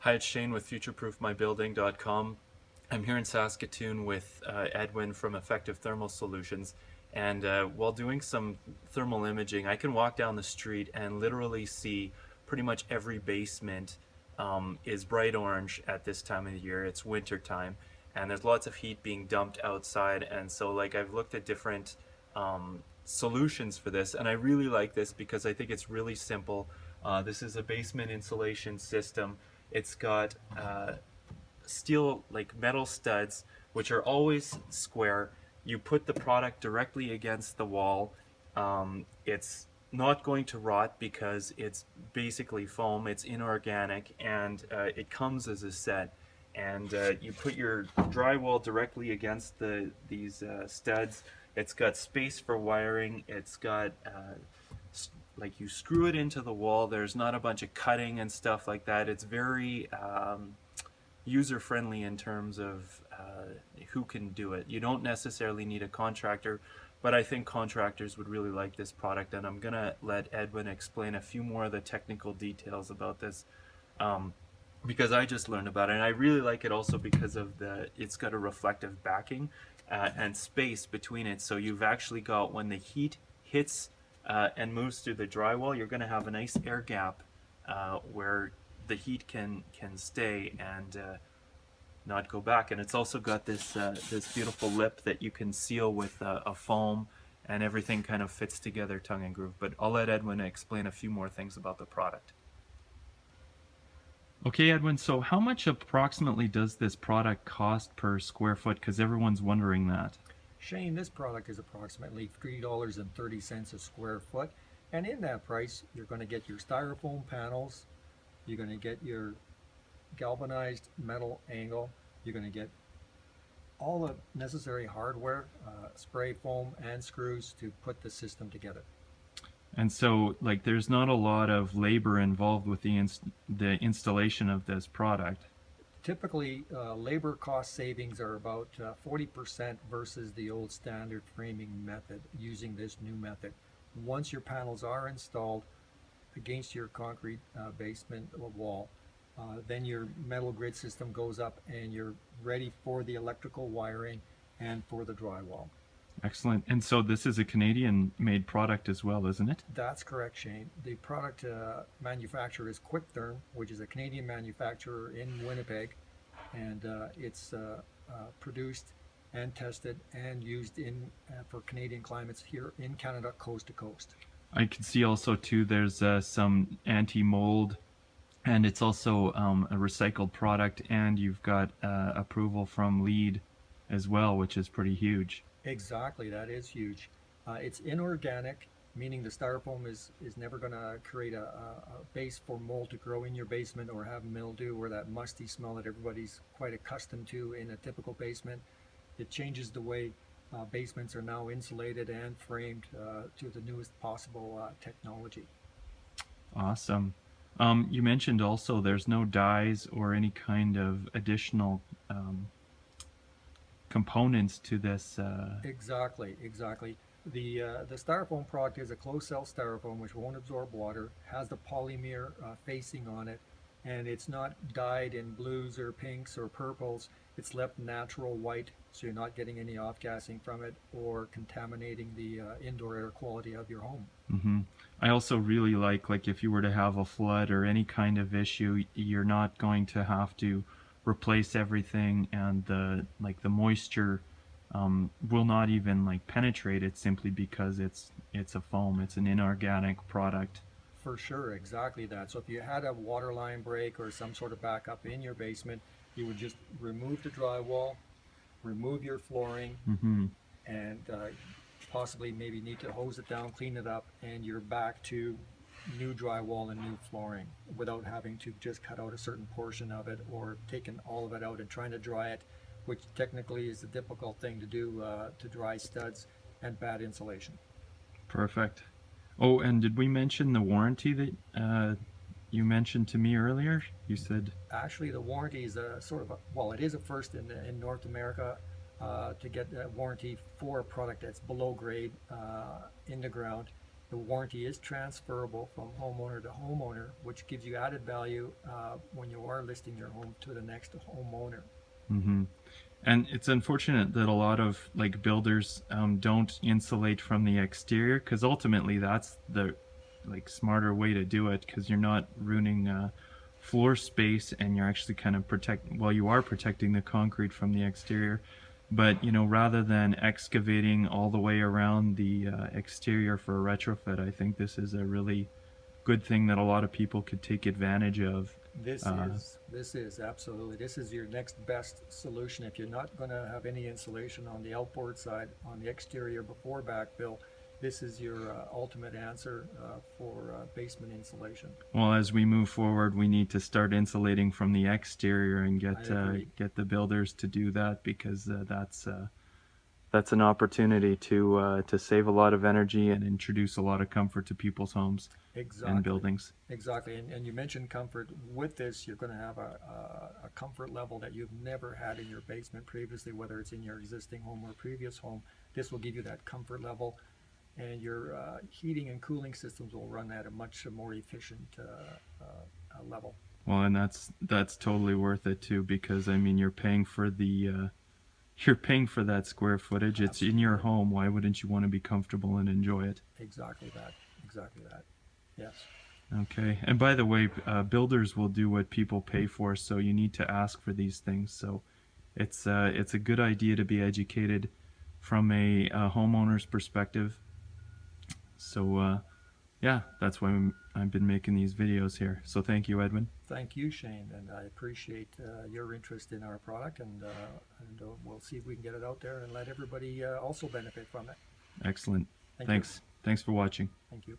Hi, it's Shane with FutureProofMyBuilding.com. I'm here in Saskatoon with Edwin from Effective Thermal Solutions. And while doing some thermal imaging, I can walk down the street and literally see pretty much every basement is bright orange at this time of the year. It's winter time, and there's lots of heat being dumped outside. And so, like, I've looked at different solutions for this, and I really like this because I think it's really simple. This is a basement insulation system. It's got steel, like metal studs, which are always square. You put the product directly against the wall. It's not going to rot because it's basically foam. It's inorganic, and it comes as a set. And you put your drywall directly against these studs. It's got space for wiring. It's got like you screw it into the wall. There's not a bunch of cutting and stuff like that. It's very user friendly in terms of who can do it. You don't necessarily need a contractor, but I think contractors would really like this product, and I'm gonna let Edwin explain a few more of the technical details about this. Because I just learned about it, and I really like it also because of it's got a reflective backing and space between it, so you've actually got, when the heat hits and moves through the drywall, you're going to have a nice air gap where the heat can stay and not go back. And it's also got this beautiful lip that you can seal with a foam, and everything kind of fits together tongue and groove. But I'll let Edwin explain a few more things about the product. Okay, Edwin, so how much approximately does this product cost per square foot? Because everyone's wondering that. Shane, this product is approximately $3.30 a square foot. And in that price, you're going to get your styrofoam panels, you're going to get your galvanized metal angle, you're going to get all the necessary hardware, spray foam and screws to put the system together. And so, like, there's not a lot of labor involved with the installation of this product. Typically, labor cost savings are about 40% versus the old standard framing method using this new method. Once your panels are installed against your concrete basement or wall, then your metal grid system goes up and you're ready for the electrical wiring and for the drywall. Excellent. And so this is a Canadian-made product as well, isn't it? That's correct, Shane. The product manufacturer is QuickTherm, which is a Canadian manufacturer in Winnipeg, and it's produced and tested and used for Canadian climates here in Canada, coast to coast. I can see also too there's some anti-mold, and it's also a recycled product, and you've got approval from LEED as well, which is pretty huge. Exactly, that is huge. It's inorganic, meaning the styrofoam is never going to create a base for mold to grow in your basement or have mildew or that musty smell that everybody's quite accustomed to in a typical basement. It changes the way basements are now insulated and framed to the newest possible technology. Awesome. You mentioned also there's no dyes or any kind of additional components to this. Exactly. The styrofoam product is a closed cell styrofoam which won't absorb water, has the polymer facing on it, and it's not dyed in blues or pinks or purples. It's left natural white, so you're not getting any off-gassing from it or contaminating the indoor air quality of your home. Mm-hmm. I also really like if you were to have a flood or any kind of issue, you're not going to have to replace everything, and the moisture will not even like penetrate it, simply because it's a foam. It's an inorganic product. For sure, exactly that. So if you had a water line break or some sort of backup in your basement, you would just remove the drywall, remove your flooring, Mm-hmm. and possibly maybe need to hose it down, clean it up, and you're back to new drywall and new flooring without having to just cut out a certain portion of it or taking all of it out and trying to dry it, which technically is a difficult thing to do to dry studs and bad insulation. Perfect. Oh, and did we mention the warranty that you mentioned to me earlier? You said Actually, the warranty is a sort of well, it is a first in North America to get a warranty for a product that's below grade in the ground. The warranty is transferable from homeowner to homeowner, which gives you added value when you are listing your home to the next homeowner. Mm-hmm. And it's unfortunate that a lot of like builders don't insulate from the exterior, because ultimately that's the like smarter way to do it, because you're not ruining floor space, and you're actually kind of you are protecting the concrete from the exterior. But rather than excavating all the way around the exterior for a retrofit, I think this is a really good thing that a lot of people could take advantage of. This is absolutely, this is your next best solution. If you're not going to have any insulation on the outboard side, on the exterior before backfill, this is your ultimate answer for basement insulation. Well, as we move forward, we need to start insulating from the exterior and get the builders to do that, because that's an opportunity to save a lot of energy and introduce a lot of comfort to people's homes and buildings. Exactly. And you mentioned comfort. With this, you're going to have a comfort level that you've never had in your basement previously, whether it's in your existing home or previous home. This will give you that comfort level, and your heating and cooling systems will run at a much more efficient level. Well, and that's totally worth it too, because I mean you're paying for that square footage. It's in your home. Why wouldn't you want to be comfortable and enjoy it? Exactly that. Yes. Okay. And by the way, builders will do what people pay for, so you need to ask for these things. So it's a good idea to be educated from a homeowner's perspective. So yeah, that's why I've been making these videos here. So thank you, Edwin. Thank you, Shane, and I appreciate your interest in our product, and we'll see if we can get it out there and let everybody also benefit from it. Excellent. Thanks. Thanks for watching. Thank you.